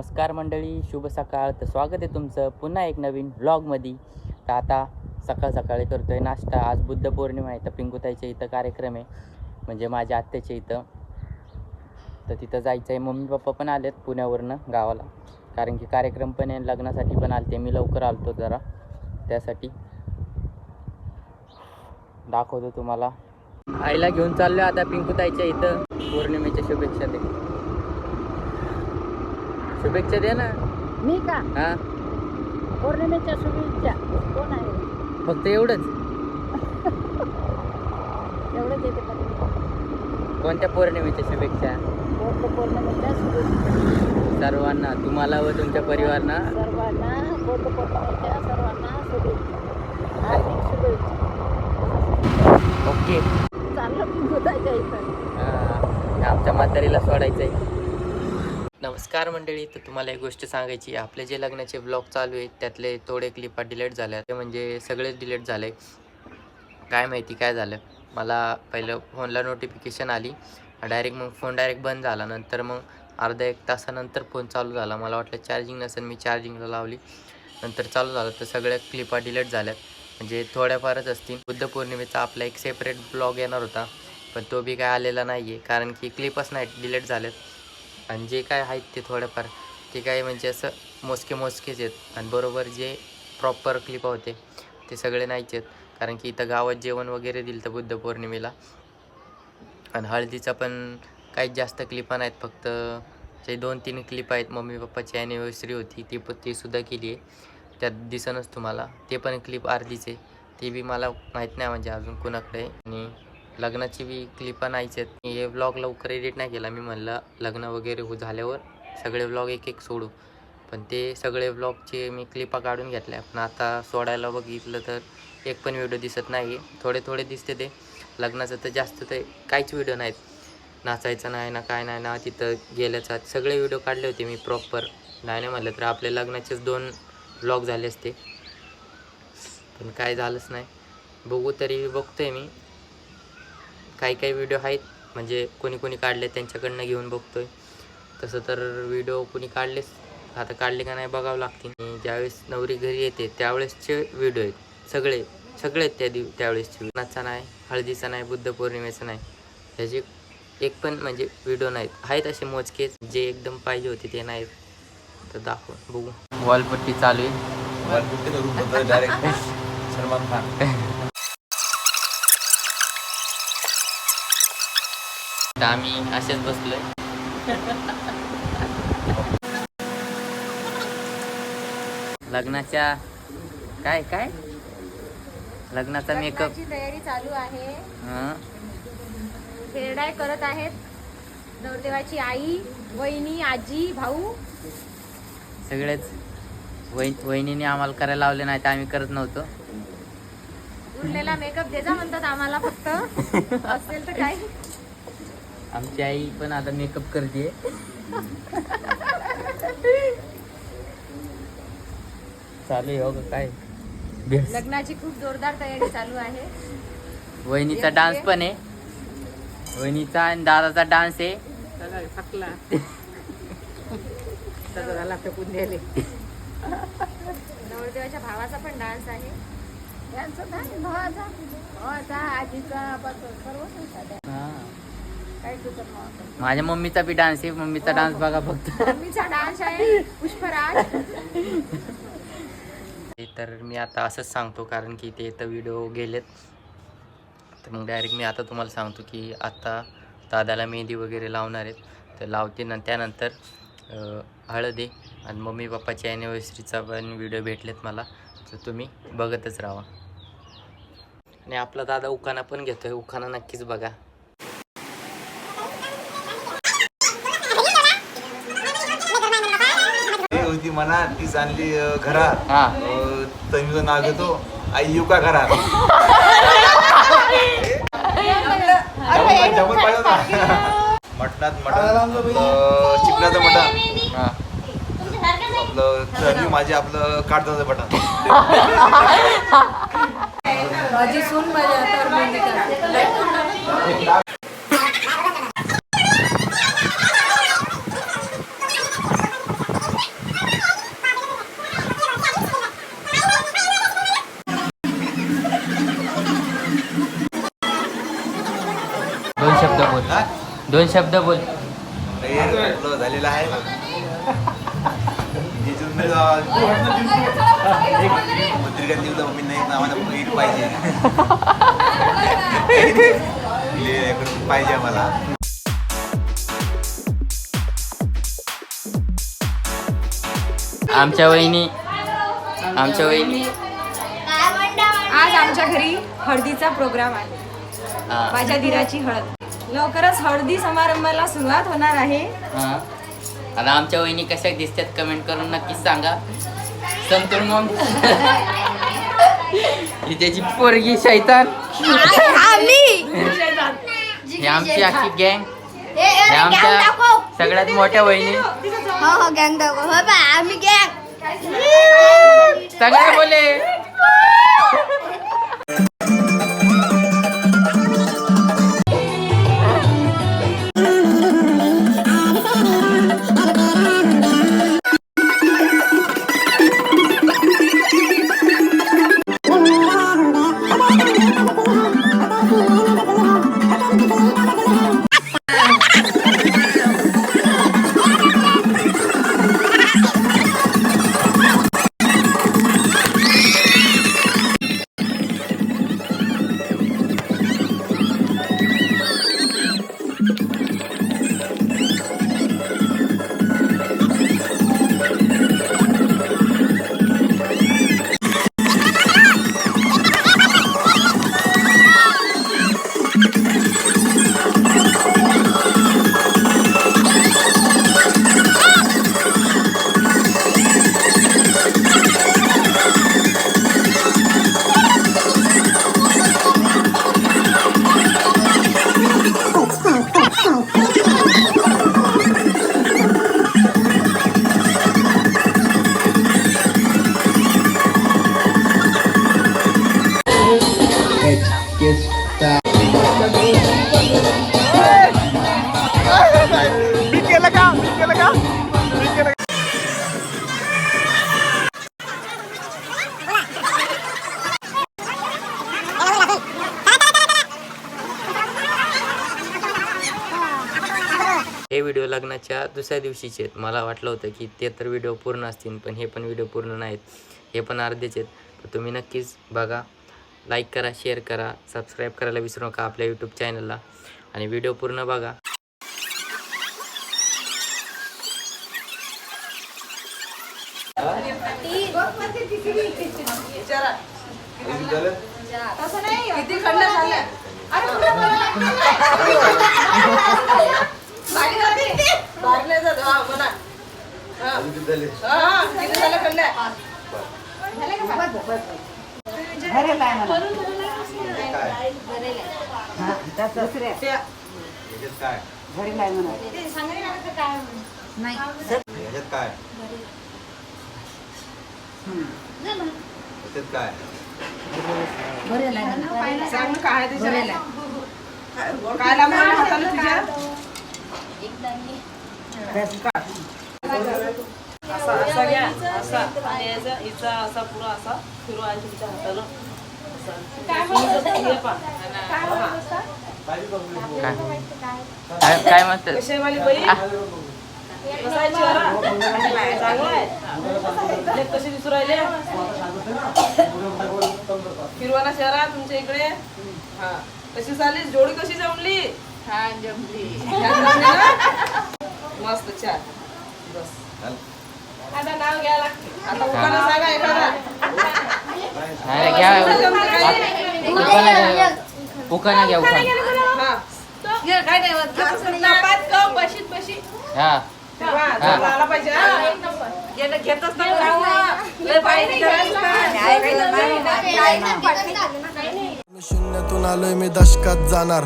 नमस्कार मंडळी, शुभ सकाळ. तर स्वागत आहे तुमचं पुन्हा एक नवीन व्लॉगमध्ये. तर आता सकाळी करतो आहे नाश्ता. आज बुद्ध पौर्णिमा आहे, तर पिंकुताईच्या इथं कार्यक्रम आहे, म्हणजे माझ्या आत्याच्या इथं. तर तिथं जायचं आहे. मम्मी पप्पा पण आलेत पुण्यावरनं गावाला, कारण की कार्यक्रम पण आहे, लग्नासाठी पण आलते. मी लवकर आलतो जरा, त्यासाठी दाखवतो तुम्हाला. आईला घेऊन चाललो आता पिंकुताईच्या इथं. पौर्णिमेच्या शुभेच्छा दे. शुभेच्छा दे ना. मी का हां, पौर्णिमेच्या शुभेच्छा. कोण आहे? फक्त एवढंच? एवढंच येते का? कोणत्या पौर्णिमेच्या शुभेच्छा? पौर्णिमेच्या शुभेच्छा सर्वांना, तुम्हाला व तुमच्या परिवारांना. सर्वांना पौर्णिमेच्या सर्वांना शुभेच्छा, हार्दिक शुभेच्छा. ओके. चाललं की गोदायच्या इथं. आमच्या म्हातारीला सोडायचं आहे. नमस्कार मंडळी. तर तुम्हाला एक गोष्ट सांगायची. आपले जे लग्नाचे ब्लॉग चालू आहेत त्यातले थोडे क्लिपा डिलीट झाल्या, ते म्हणजे सगळेच डिलीट झाले. काय माहिती काय झालं. मला पहिलं फोनला नोटिफिकेशन आली, मग फोन डायरेक्ट बंद झाला. नंतर मग अर्धा एक तासानंतर फोन चालू झाला. मला वाटलं चार्जिंग नसेल, मी चार्जिंगला लावली, नंतर चालू झालं. तर सगळ्या क्लिपा डिलीट झाल्यात, म्हणजे थोड्याफारच असतील. बुद्ध पौर्णिमेचा आपला एक सेपरेट ब्लॉग येणार होता, पण तो बी काय आलेला नाही आहे, कारण की क्लिपच नाही डिलीट झाल्यात. आणि जे काय आहेत ते थोडेफार, ते काय म्हणजे असं मोजकेच आहेत. आणि बरोबर जे प्रॉपर क्लिपा होते ते सगळे नाहीच आहेत, कारण की इथं गावात जेवण वगैरे दिलं तर बुद्ध पौर्णिमेला. आणि हळदीचा पण काहीच जास्त क्लिपा नाहीत, फक्त जे 2-3 क्लिप आहेत. मम्मी पप्पाची ॲनिव्हर्सरी होती, ती सुद्धा केली आहे, त्यात दिसनच तुम्हाला. ते पण क्लिप अर्धीचे, ते बी मला माहीत नाही म्हणजे अजून कोणाकडे. आणि लग्नाची बी क्लिपा नाहीच आहेत. मी हे व्लॉग लवकर एडिट नाही केला. मी म्हणलं लग्न वगैरे झाल्यावर सगळे व्लॉग एक सोडू, पण ते सगळे व्लॉगचे मी क्लिपा काढून घेतल्या. पण आता सोडायला बघितलं तर एक पण व्हिडिओ दिसत नाही. थोडे दिसते ते. लग्नाचं तर जास्त ते काहीच व्हिडिओ नाहीत. नाचायचं नाही ना, काय नाही ना, तिथं गेल्याचा सगळे व्हिडिओ काढले होते मी प्रॉपर. नाही म्हणलं तर आपले लग्नाचेच 2 व्लॉग झाले असते, पण काय झालंच नाही. बघू, तरी बघतोय मी. काही व्हिडिओ आहेत, म्हणजे कोणी काढले त्यांच्याकडनं घेऊन बघतोय. तसं तर व्हिडिओ कोणी काढलेच, आता काढले का नाही बघावं लागतील. ज्यावेळेस नवरी घरी येते त्यावेळेसचे व्हिडिओ आहेत सगळे आहेत. त्यावेळेसचे लग्नाचा नाही, हळदीचा नाही, बुद्ध पौर्णिमेचा नाही, त्याचे एक पण म्हणजे व्हिडिओ नाहीत. आहेत असे मोजकेच, जे एकदम पाहिजे होते ते नाहीत. तर दाखव, बघू. वॉलपट्टी चालू आहे. वॉलपट्टी डायरेक्ट सलमान खान. तर आम्ही असेच बसलोय. लग्नाच्या काय लग्नाचा मेकअप तयारी चालू आहे. हां, खेरडाय करत आहेत नवरदेवाची आई, वहिनी, आजी, भाऊ. सगळेच. वहिनीने आम्हाला करायला लावले नाही, तर आम्ही करत नव्हतो. उरलेला मेकअप द्यायचा म्हणतात आम्हाला, फक्त असेल तर काय. आमची आई पण आता मेकअप करते. चालू आहे हो का काय. लग्नाची खूप जोरदार तयारी चालू आहे. वहिनीचा डान्स पण आहे. वहिनीचा आणि दादाचा डान्स आहे. नवरदेवाच्या भावाचा पण डान्स आहे. भावाचा, आजीचा, सर्व. माझ्या मम्मीचा बी डान्स आहे. मम्मीचा डान्स बघा फक्त. मम्मीचा डान्स आहे पुष्पराज. तर मी आता असंच सांगतो, कारण की ते तर व्हिडिओ गेलेत. तर मग डायरेक्ट मी आता तुम्हाला सांगतो की आता दादाला मेहंदी वगैरे लावणार आहेत. तर लावते ना, त्यानंतर हळद आहे. आणि मम्मी पप्पाची ॲनिव्हर्सरीचा पण व्हिडिओ भेटलेत मला, तर तुम्ही बघतच राहा. आणि आपला दादा उखाणा पण घेतो आहे. उखाणा नक्कीच बघा. होती मना तीच आणली घरात. हां, तनुचं नाव घेतो, आई येऊ का घरात. जमून पाहिजे होता. मटणात मटण, चिकनाचं मटण, हां. आपलं तर्री माझी, आपलं काढताचं मटण. माझी सून माझ्या 2 शब्द बोल. आपलं झालेलं आहे पत्रिका दिवला मम्मी नाही आम्हाला ईद पाहिजे पाहिजे आम्हाला. आमच्या वहिनी आज आमच्या घरी हळदीचा प्रोग्राम आहे. हा. माझ्या दिराची हळद. लवकरच हळदी समारंभाला सुरुवात होणार आहे. हा. आणि आमच्या वहिनी कशा दिसतात कमेंट करून नक्कीच सांगा. संतूर मॉम ही त्याची पोरगी शैतान. ही आमची अख्खी गँग. हे आमच्या सगळ्यात मोठ्या वहिनी. गँग दाखव हो बा आम्ही गँग सगळे बोले. हे व्हिडिओ लग्नाच्या दुसऱ्या दिवशीचे आहेत. मला वाटलं होतं की ते तर व्हिडिओ पूर्ण असतील, पण हे पण व्हिडिओ पूर्ण नाहीत. हे पण अर्धेच आहेत. तर तुम्ही नक्कीच बघा, लाईक करा, शेअर करा, सबस्क्राईब करायला विसरू नका आपल्या यूट्यूब चॅनलला. आणि व्हिडिओ पूर्ण बघा. तसं नाही. किती खंड झालं? काय म्हणतात? कशी दिसू राहिले हिरवाना शहरात तुमच्या इकडे. हा कशी झाली जोडी, कशी जमली? छान जमली. मस्त छान. बस आता नाव घ्या लागते. आता उखाणा सांगा एखादा. उखाणा घ्या. हा काय नाही बशीत बशी आला पाहिजे. घेतच शून्यातून आलोय मी दशकात जाणार.